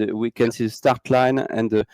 we can see the start line and the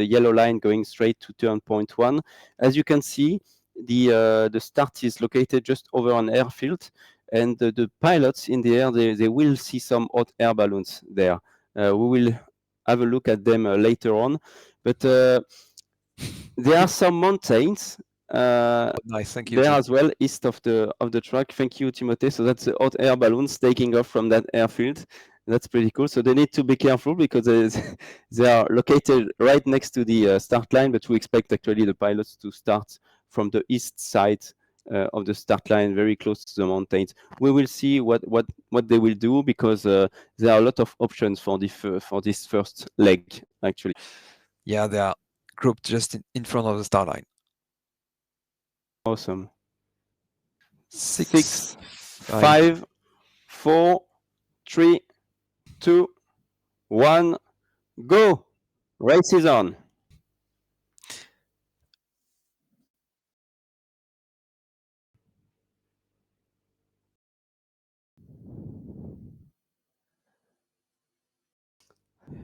yellow line going straight to turn point 1. As you can see, the start is located just over an airfield, and the pilots in the air, they will see some hot air balloons there. We will have a look at them later on, but there are some mountains nice, thank you, there Tim. as well, east of the track. Thank you, Timothée. So that's the hot air balloons taking off from that airfield. That's pretty cool. So they need to be careful because they are located right next to the start line, but we expect actually the pilots to start from the east side of the start line, very close to the mountains. We will see what they will do, because there are a lot of options for this first leg, actually. Yeah, they are grouped just in front of the start line. Awesome. 6, 5, 4, 3, 2, 1, go! Race is on.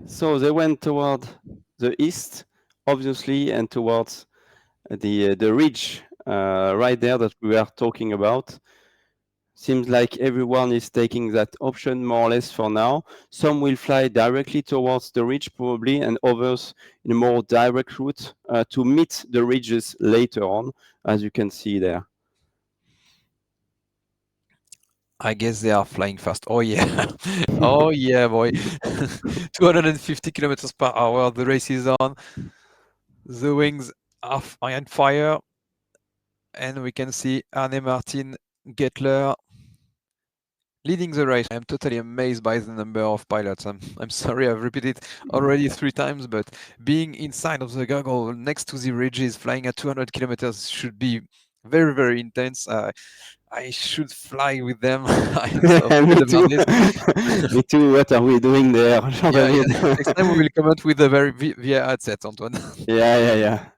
So they went toward the east, obviously, and towards the ridge right there that we are talking about. Seems like everyone is taking that option more or less for now. Some will fly directly towards the ridge probably, and others in a more direct route to meet the ridges later on, as you can see there. I guess they are flying fast. Oh yeah, oh yeah, boy. 250 kilometers per hour. The race is on. The wings are on fire, and we can see Arne Martin Gettler leading the race. I'm totally amazed by the number of pilots. I'm sorry, I've repeated already 3 times, but being inside of the goggle next to the ridges, flying at 200 kilometers should be very, very intense. I should fly with them. I am so Me afraid too. about this. Me too. What are we doing there, Jean-David? Next time we will comment with a very via headset, Antoine. Yeah.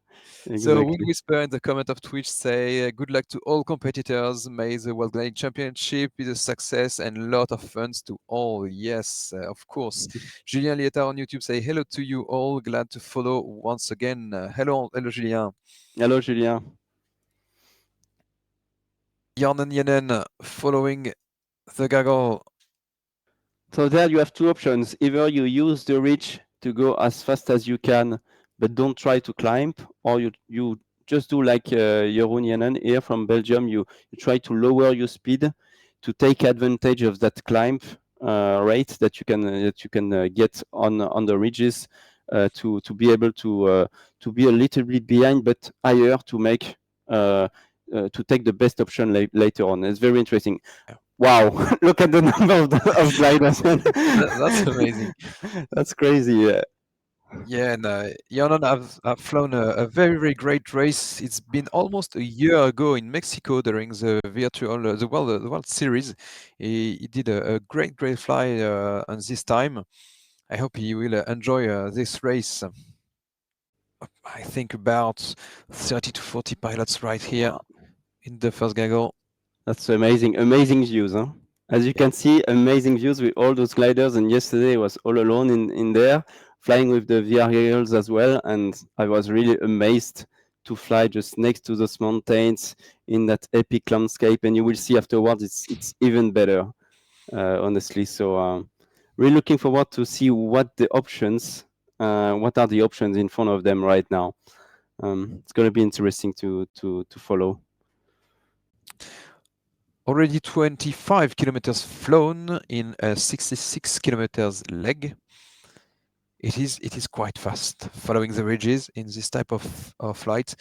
So Exactly. Wind Whisper in the comment of Twitch say, good luck to all competitors. May the World Gliding Championship be a success and a lot of fun to all. Yes, of course. Julien Lieta on YouTube say, hello to you all. Glad to follow once again. Hello, Julien. Hello, Julien. Yarnen Yenen following the gaggle. So there you have 2 options. Either you use the ridge to go as fast as you can, but don't try to climb, or you just do like Jeroen Jannen here from Belgium. You try to lower your speed to take advantage of that climb rate that you can get on the ridges to be able to be a little bit behind, but higher to make to take the best option later on. It's very interesting. Yeah. Wow, look at the number of gliders. That's amazing. That's crazy. Yeah, and Yarnon have flown a very, very great race. It's been almost a year ago in Mexico during the virtual, the World Series. He did a great, great fly, and this time, I hope he will enjoy this race. I think about 30 to 40 pilots right here in the first gaggle. That's amazing views, huh? As you can see, amazing views with all those gliders. And yesterday I was all alone in there, flying with the VR goggles as well. And I was really amazed to fly just next to those mountains in that epic landscape. And you will see afterwards, it's even better, honestly. So really looking forward to see what are the options in front of them right now. It's going to be interesting to follow. Already 25 kilometers flown in a 66 kilometers leg. It is quite fast following the ridges in this type of flight.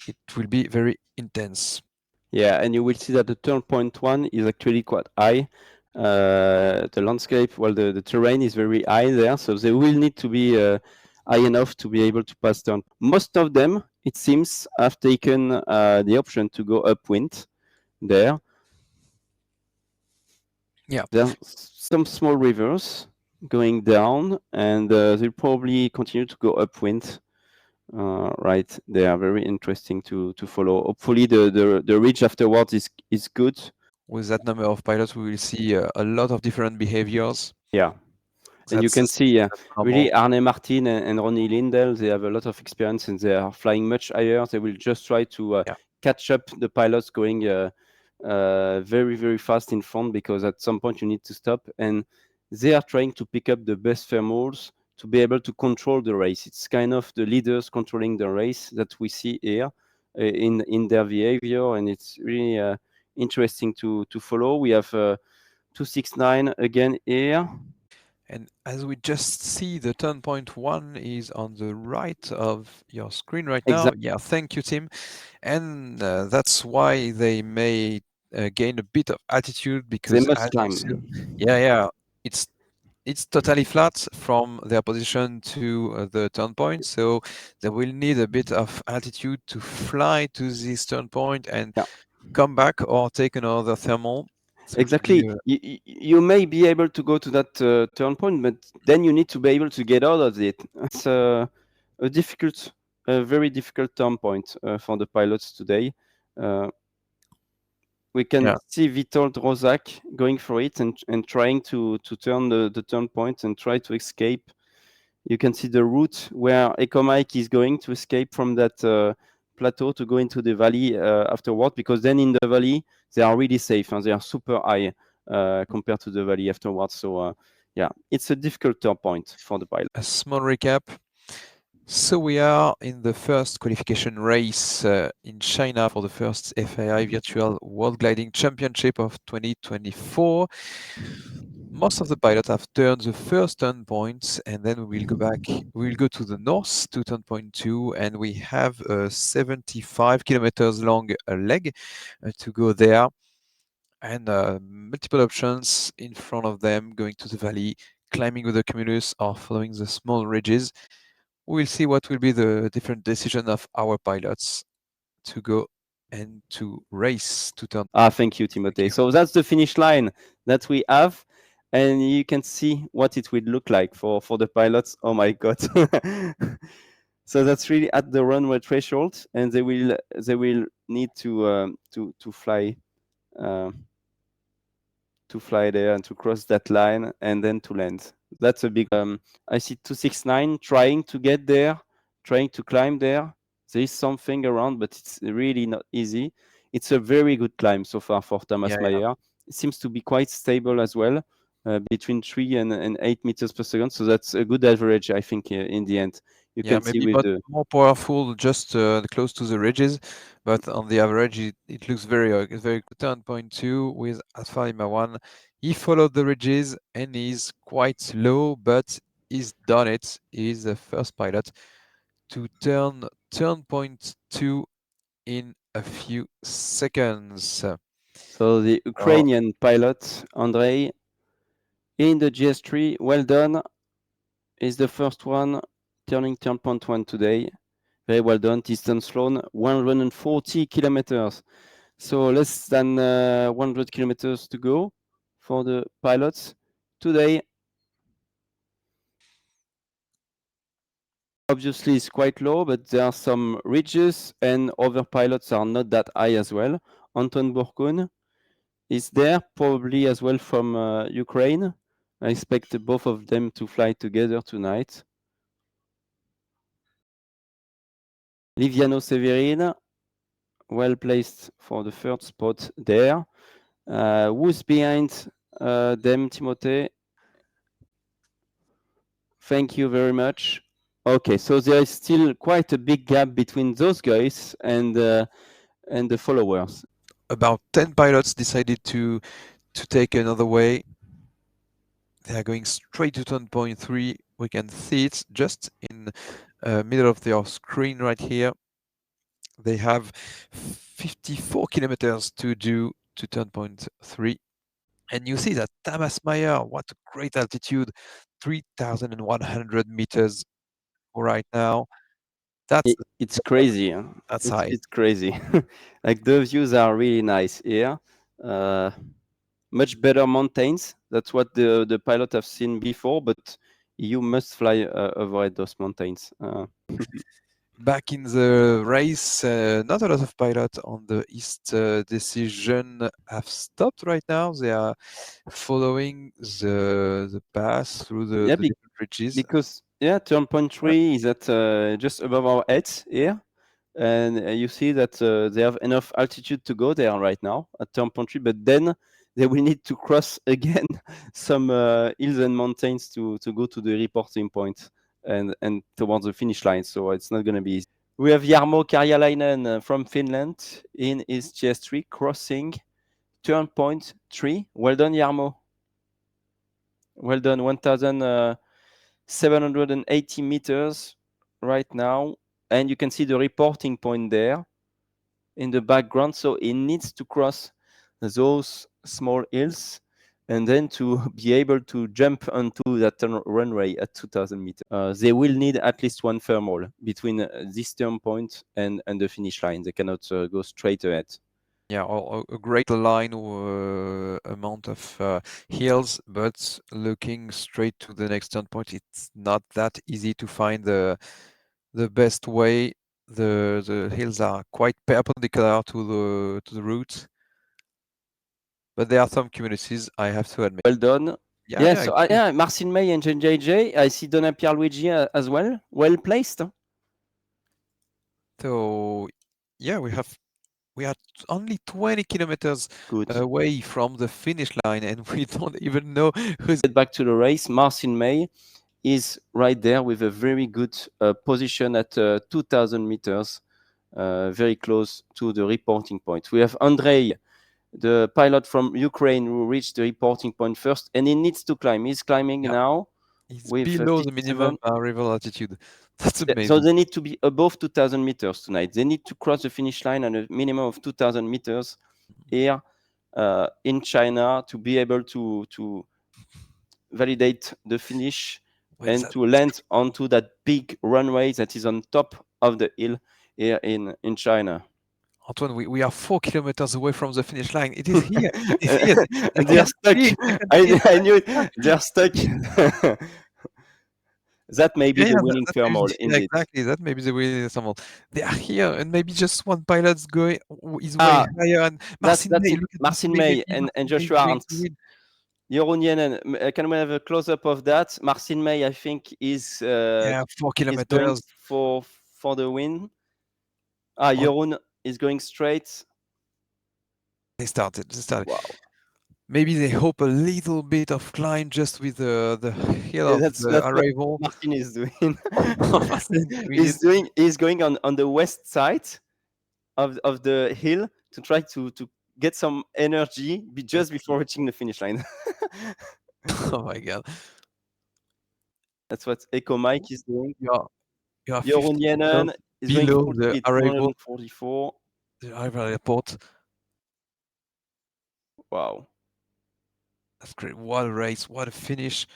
It will be very intense. Yeah, and you will see that the turn point 1 is actually quite high. The landscape, well, the terrain is very high there, so they will need to be high enough to be able to pass turn. Most of them, it seems, have taken the option to go upwind there. Yeah. There are some small rivers going down, and they'll probably continue to go upwind. Right, they are very interesting to follow. Hopefully the ridge afterwards is good. With that number of pilots, we will see a lot of different behaviors. Yeah, And you can That's see, really normal. Arne Martin and Ronnie Lindell, they have a lot of experience and they are flying much higher. They will just try to Yeah. catch up the pilots going very, very fast in front, because at some point you need to stop. And they are trying to pick up the best thermals to be able to control the race. It's kind of the leaders controlling the race that we see here in their behavior, and it's really interesting to follow. We have 269 again here. And as we just see, the turn point 1 is on the right of your screen right now. Exactly. Yeah, thank you, Tim. And that's why they may gain a bit of altitude, They because must as you see, climb. yeah, it's totally flat from their position to the turn point, so they will need a bit of altitude to fly to this turn point and Yeah, come back or take another thermal. So it will be exactly. You may be able to go to that turn point, but then you need to be able to get out of it. It's a difficult, a very difficult turn point for the pilots today. Uh, we can yeah, see Witold Rozak going for it and trying to turn the turn point and try to escape. You can see the route where Eco Mike is going to escape from that plateau to go into the valley afterward, because then in the valley they are really safe and they are super high compared to the valley afterwards. So yeah, it's a difficult turn point for the pilot. a small recap. So we are in the first qualification race in China for the first FAI Virtual World Gliding Championship of 2024. Most of the pilots have turned the first turn points, and then we will go back. We will go to the north to turn point 2, and we have a 75 kilometers long leg to go there, and multiple options in front of them, going to the valley, climbing with the cumulus, or following the small ridges. We'll see what will be the different decision of our pilots to go and to race to turn. Thank you, Thank Timothée. you. So that's the finish line that we have, and you can see what it will look like for the pilots. Oh my god. So that's really at the runway threshold, and they will need to fly uh, to fly there and to cross that line and then to land. That's a big. I see 269 trying to get there, trying to climb there. There is something around, but it's really not easy. It's a very good climb so far for Thomas Yeah, Mayer. It seems to be quite stable as well, between 3 and 8 meters per second. So that's a good average, I think, in the end. You yeah, can see maybe with but the more powerful just close to the ridges, but on the average it looks very turn point 2 with Alpha Lima 1. He followed the ridges and is quite low, but he's done it. He's the first pilot to turn point 2 in a few seconds. so the Oh, Ukrainian pilot Andrei in the GS3. Well done. Is the first one turning turn point 1 today. Very well done. Distance flown 140 kilometers. So less than 100 kilometers to go for the pilots today. Obviously, it's quite low, but there are some ridges, and other pilots are not that high as well. Anton Borkun is there, probably as well from Ukraine. I expect both of them to fly together tonight. Liviano Severin, well placed for the third spot there. Who's behind them, Timothée? Thank you very much. Okay, so there is still quite a big gap between those guys and the followers. about 10 pilots decided to take another way. They are going straight to turn point 3. We can see it just in middle of their screen right here. They have 54 kilometers to do to turn point 3. And you see that Thomas Mayer, what a great altitude, 3,100 meters right now. That's It's crazy. Huh? that's It's high. it's crazy. Like the views are really nice here. Uh, Much better mountains. That's what the pilot have seen before, but you must fly avoid those mountains. Back in the race, not a lot of pilots on the East decision have stopped right now. They are following the pass through Yeah, the different ridges. because turn point 3 is at just above our heads here, and you see that they have enough altitude to go there right now at turn point 3, but then they will need to cross again some hills and mountains to go to the reporting point and towards the finish line. So it's not going to be easy. We have Jarmo Karjalainen from Finland in his GS3 crossing turn point 3. Well done, Jarmo. Well done. 1,780 meters right now. And you can see the reporting point there in the background. So it needs to cross those small hills and then to be able to jump onto that runway at 2,000 meters. They will need at least one thermal between this turn point and the finish line. They cannot go straight ahead. Yeah, a great line amount of hills, but looking straight to the next turn point, it's not that easy to find the best way. The hills are quite perpendicular to the route, but there are some communities, I have to admit. Well done. Yeah, So agree. Marcin May and JJ. I see Donna Pierluigi as well. Well placed. So yeah, we are only 20 kilometers Good. away from the finish line, and we don't even know who's Get back to the race. Marcin May is right there with a very good position at 2,000 meters, very close to the reporting point. We have Andrei, the pilot from Ukraine, who reached the reporting point first, and he needs to climb. He's climbing yeah, now it's with below the 57. minimum arrival altitude. That's So amazing. they need to be above 2,000 meters tonight. They need to cross the finish line at a minimum of 2,000 meters here in China to be able to validate the finish What is and that? to land onto that big runway that is on top of the hill here in China. Antoine, we are 4 kilometers away from the finish line. It is here. It is here. I And they are can stuck. see it. I can see it. I knew it. They are stuck. That may be Yeah, the yeah, winning that may thermal, be, yeah, indeed. exactly. That may be the way someone. They are here, and maybe just one pilot's going is way Ah, higher. And Marcin that's May, it. look at Marcin Marcin May. May Maybe and Marcin May is Joshua going to Arndt. win. Jeroen Jennen, can we have a close up of that? Marcin May, I think, is Yeah, 4 going kilometers. for the win. Ah, On, Jeroen is going straight. they started. They started. Wow. Maybe they hope a little bit of climb just with the hill Yeah, of the that's what arrival. Martin is doing. Marcin doing it. He's going on the west side of the hill to try to get some energy just before reaching the finish line. Oh my god. That's what Echo Mike is doing. You are Jeroen 50 Jennen meters is going below full the speed, arrival, 244. the arrival airport. Wow. That's great. What a race. What a finish.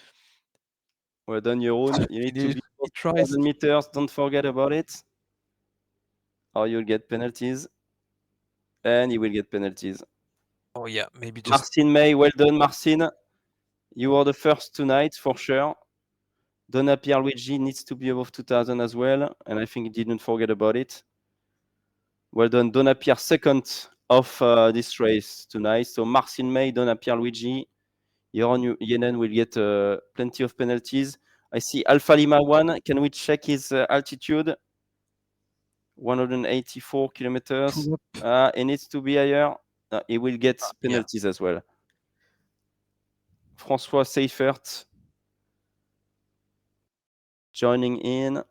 Well done, Jeroen. You need to Finish. be He above tries. 2,000 meters. Don't forget about it, or you'll get penalties. And he will get penalties. Oh yeah, maybe just. Marcin May, well done, Marcin. You are the first tonight for sure. Donna Pierluigi needs to be above 2,000 as well, and I think he didn't forget about it. Well done, Donna Pierre, second of this race tonight. So Marcin May, Donna Pierluigi, Jeroen Jennen will get plenty of penalties. I see Alpha Lima 1. Can we check his altitude? 184 kilometers. Pull up. It needs to be higher. He will get Yeah. penalties as well. François Seifert joining in.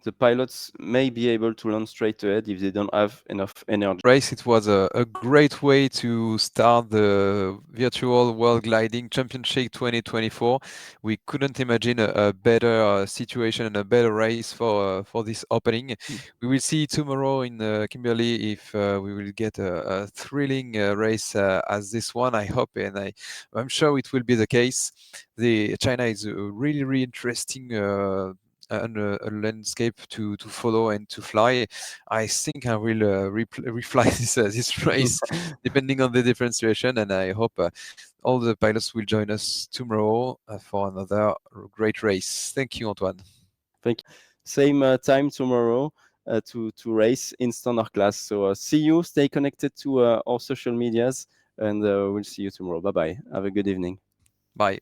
The pilots may be able to land straight ahead if they don't have enough energy. Race, it was a great way to start the virtual World Gliding Championship 2024. We couldn't imagine a better situation and a better race for this opening. We will see tomorrow in Kimberley if we will get a thrilling race as this one. I hope, and I'm sure it will be the case. The China is a really interesting and a landscape to follow and to fly. I think I will refly this race depending on the different situation, and I hope all the pilots will join us tomorrow for another great race. Thank you, Antoine. Same time tomorrow to race in standard class. So see you. Stay connected to our social medias, and we'll see you tomorrow. Bye bye. Have a good evening. Bye.